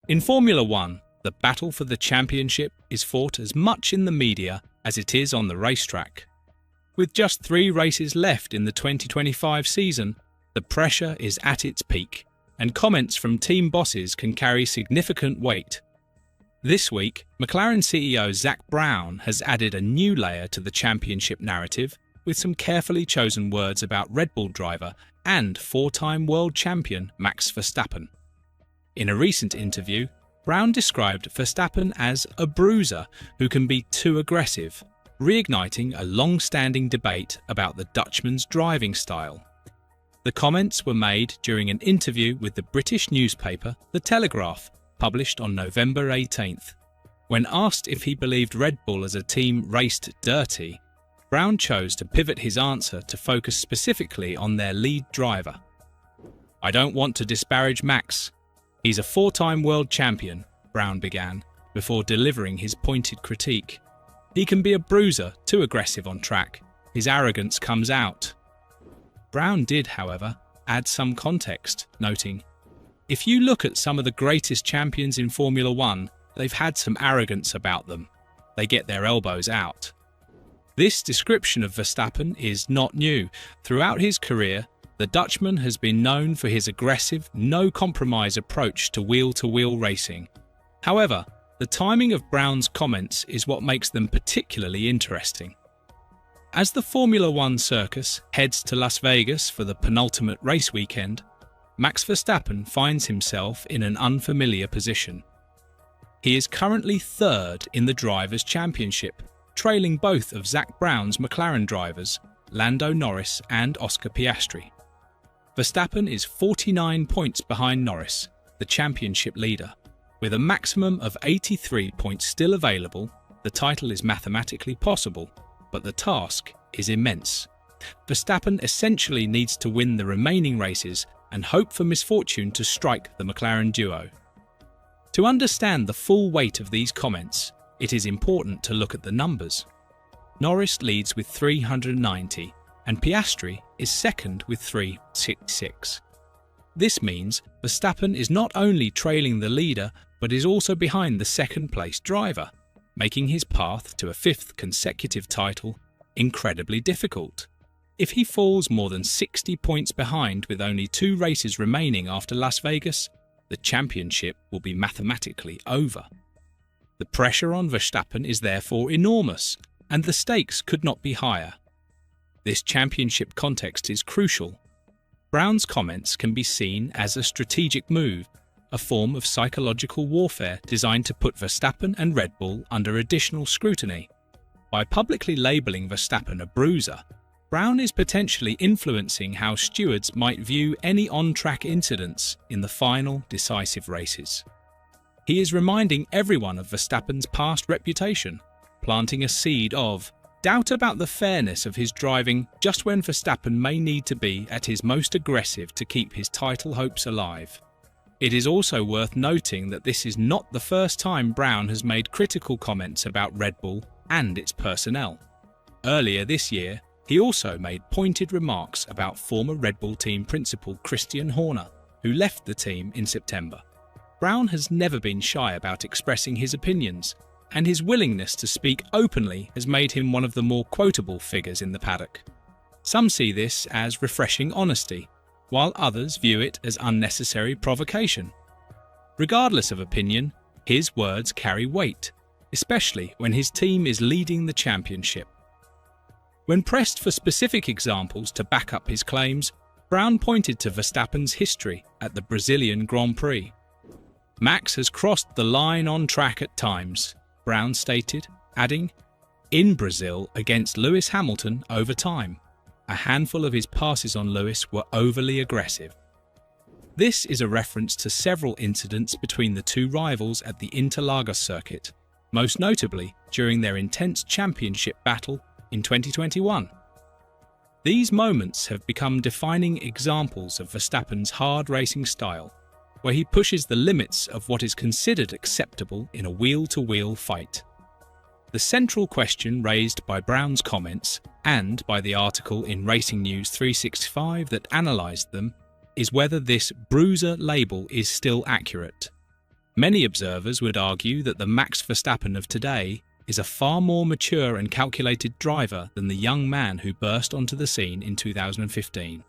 In Formula One, the battle for the championship is fought as much in the media as it is on the racetrack. With just 3 races left in the 2025 season, the pressure is at its peak, and comments from team bosses can carry significant weight. This week, McLaren CEO Zak Brown has added a new layer to the championship narrative with some carefully chosen words about Red Bull driver and 4-time world champion Max Verstappen. In a recent interview, Brown described Verstappen as a bruiser who can be too aggressive, reigniting a long-standing debate about the Dutchman's driving style. The comments were made during an interview with the British newspaper The Telegraph, published on November 18th. When asked if he believed Red Bull as a team raced dirty, Brown chose to pivot his answer to focus specifically on their lead driver. "I don't want to disparage Max. He's a 4-time world champion," Brown began, before delivering his pointed critique. "He can be a bruiser, too aggressive on track. His arrogance comes out." Brown did, however, add some context, noting, "If you look at some of the greatest champions in Formula One, they've had some arrogance about them. They get their elbows out." This description of Verstappen is not new. Throughout his career, the Dutchman has been known for his aggressive, no-compromise approach to wheel-to-wheel racing. However, the timing of Brown's comments is what makes them particularly interesting. As the Formula One circus heads to Las Vegas for the penultimate race weekend, Max Verstappen finds himself in an unfamiliar position. He is currently 3rd in the Drivers' Championship, trailing both of Zak Brown's McLaren drivers, Lando Norris and Oscar Piastri. Verstappen is 49 points behind Norris, the championship leader. With a maximum of 83 points still available, the title is mathematically possible, but the task is immense. Verstappen essentially needs to win the remaining races and hope for misfortune to strike the McLaren duo. To understand the full weight of these comments, it is important to look at the numbers. Norris leads with 390, and Piastri is second with 366. This means Verstappen is not only trailing the leader, but is also behind the second-place driver, making his path to a 5th consecutive title incredibly difficult. If he falls more than 60 points behind with only 2 races remaining after Las Vegas, the championship will be mathematically over. The pressure on Verstappen is therefore enormous, and the stakes could not be higher. This championship context is crucial. Brown's comments can be seen as a strategic move, a form of psychological warfare designed to put Verstappen and Red Bull under additional scrutiny. By publicly labelling Verstappen a bruiser, Brown is potentially influencing how stewards might view any on-track incidents in the final decisive races. He is reminding everyone of Verstappen's past reputation, planting a seed of doubt about the fairness of his driving just when Verstappen may need to be at his most aggressive to keep his title hopes alive. It is also worth noting that this is not the first time Brown has made critical comments about Red Bull and its personnel. Earlier this year, he also made pointed remarks about former Red Bull team principal Christian Horner, who left the team in September. Brown has never been shy about expressing his opinions, and his willingness to speak openly has made him one of the more quotable figures in the paddock. Some see this as refreshing honesty, while others view it as unnecessary provocation. Regardless of opinion, his words carry weight, especially when his team is leading the championship. When pressed for specific examples to back up his claims, Brown pointed to Verstappen's history at the Brazilian Grand Prix. "Max has crossed the line on track at times," Brown stated, adding, "In Brazil against Lewis Hamilton over time, a handful of his passes on Lewis were overly aggressive." This is a reference to several incidents between the two rivals at the Interlagos circuit, most notably during their intense championship battle in 2021. These moments have become defining examples of Verstappen's hard racing style, where he pushes the limits of what is considered acceptable in a wheel-to-wheel fight. The central question raised by Brown's comments and by the article in Racing News 365 that analysed them is whether this bruiser label is still accurate. Many observers would argue that the Max Verstappen of today is a far more mature and calculated driver than the young man who burst onto the scene in 2015.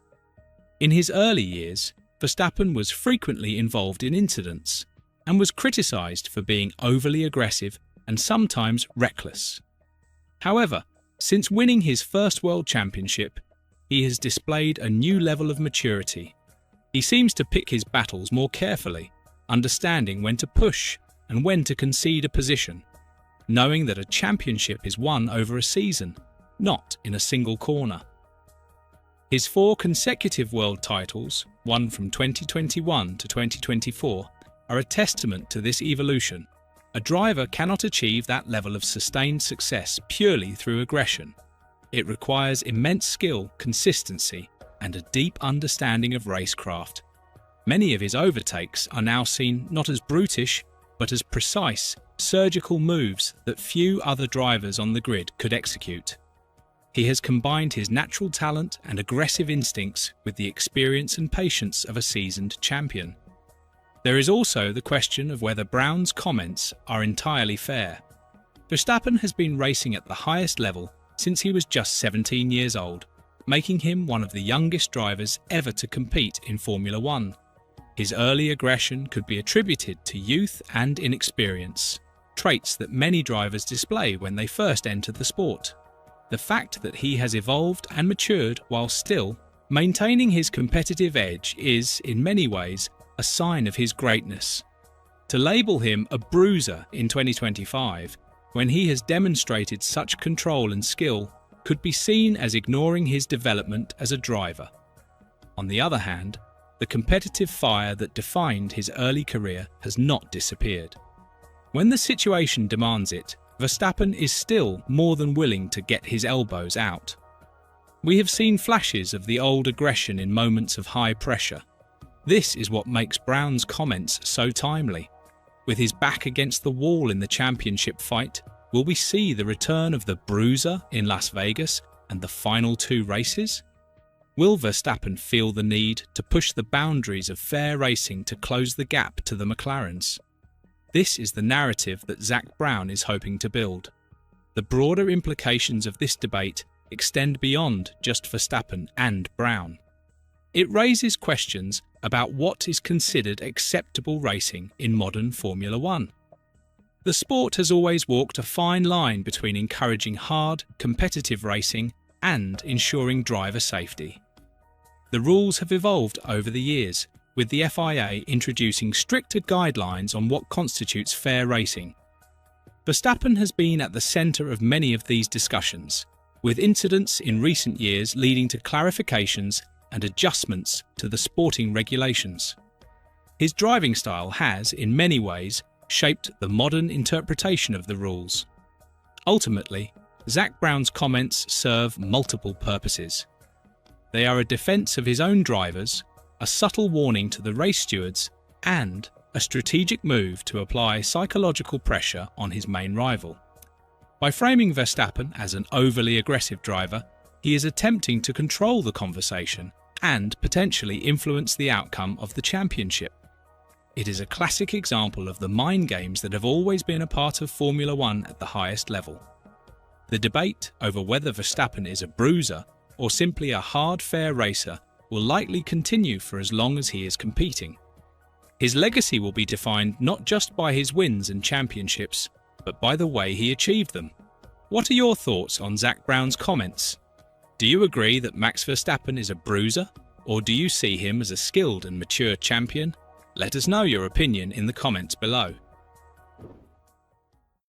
In his early years, Verstappen was frequently involved in incidents and was criticised for being overly aggressive and sometimes reckless. However, since winning his first World Championship, he has displayed a new level of maturity. He seems to pick his battles more carefully, understanding when to push and when to concede a position, knowing that a championship is won over a season, not in a single corner. His 4 consecutive world titles, won from 2021 to 2024, are a testament to this evolution. A driver cannot achieve that level of sustained success purely through aggression. It requires immense skill, consistency, and a deep understanding of racecraft. Many of his overtakes are now seen not as brutish, but as precise, surgical moves that few other drivers on the grid could execute. He has combined his natural talent and aggressive instincts with the experience and patience of a seasoned champion. There is also the question of whether Brown's comments are entirely fair. Verstappen has been racing at the highest level since he was just 17 years old, making him one of the youngest drivers ever to compete in Formula One. His early aggression could be attributed to youth and inexperience, traits that many drivers display when they first enter the sport. The fact that he has evolved and matured while still maintaining his competitive edge is, in many ways, a sign of his greatness. To label him a bruiser in 2025, when he has demonstrated such control and skill, could be seen as ignoring his development as a driver. On the other hand, the competitive fire that defined his early career has not disappeared. When the situation demands it, Verstappen is still more than willing to get his elbows out. We have seen flashes of the old aggression in moments of high pressure. This is what makes Brown's comments so timely. With his back against the wall in the championship fight, will we see the return of the bruiser in Las Vegas and the final 2 races? Will Verstappen feel the need to push the boundaries of fair racing to close the gap to the McLarens? This is the narrative that Zak Brown is hoping to build. The broader implications of this debate extend beyond just Verstappen and Brown. It raises questions about what is considered acceptable racing in modern Formula One. The sport has always walked a fine line between encouraging hard, competitive racing and ensuring driver safety. The rules have evolved over the years, with the FIA introducing stricter guidelines on what constitutes fair racing. Verstappen has been at the centre of many of these discussions, with incidents in recent years leading to clarifications and adjustments to the sporting regulations. His driving style has, in many ways, shaped the modern interpretation of the rules. Ultimately, Zak Brown's comments serve multiple purposes. They are a defence of his own drivers, a subtle warning to the race stewards, and a strategic move to apply psychological pressure on his main rival. By framing Verstappen as an overly aggressive driver, he is attempting to control the conversation and potentially influence the outcome of the championship. It is a classic example of the mind games that have always been a part of Formula One at the highest level. The debate over whether Verstappen is a bruiser or simply a hard, fair racer will likely continue for as long as he is competing. His legacy will be defined not just by his wins and championships, but by the way he achieved them. What are your thoughts on Zak Brown's comments? Do you agree that Max Verstappen is a bruiser, or do you see him as a skilled and mature champion? Let us know your opinion in the comments below.